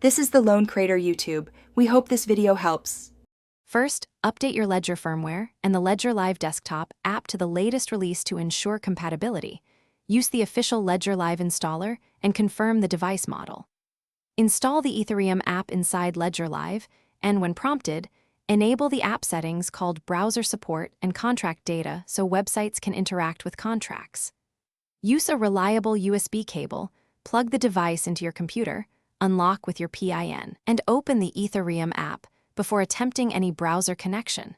This is the Lone Crater YouTube. We hope this video helps. First, update your Ledger firmware and the Ledger Live desktop app to the latest release to ensure compatibility. Use the official Ledger Live installer and confirm the device model. Install the Ethereum app inside Ledger Live, and when prompted, enable the app settings called Browser Support and Contract Data so websites can interact with contracts. Use a reliable USB cable, plug the device into your computer, unlock with your PIN, and open the Ethereum app before attempting any browser connection.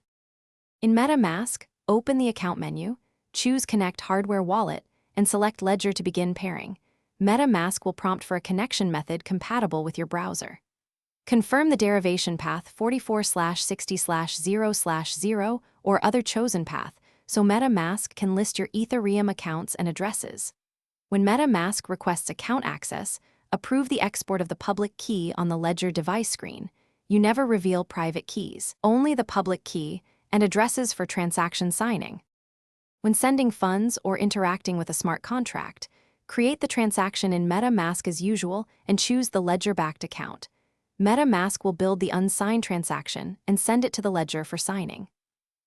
In Metamask, open the Account menu, choose Connect Hardware Wallet, and select Ledger to begin pairing. Metamask will prompt for a connection method compatible with your browser. Confirm the derivation path 44/60/0/0 or other chosen path so Metamask can list your Ethereum accounts and addresses. When Metamask requests account access, approve the export of the public key on the Ledger device screen. You never reveal private keys, only the public key and addresses for transaction signing. When sending funds or interacting with a smart contract, create the transaction in Metamask as usual and choose the Ledger-backed account. Metamask will build the unsigned transaction and send it to the Ledger for signing.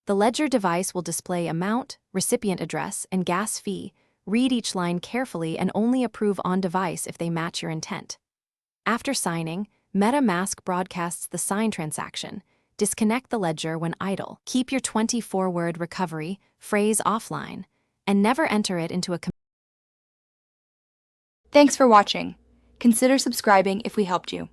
The Ledger device will display amount, recipient address, and gas fee. Read each line carefully and only approve on device if they match your intent. After signing, Metamask broadcasts the signed transaction. Disconnect the Ledger when idle. Keep your 24-word recovery phrase offline, and never enter it into a Thanks for watching. Consider subscribing if we helped you.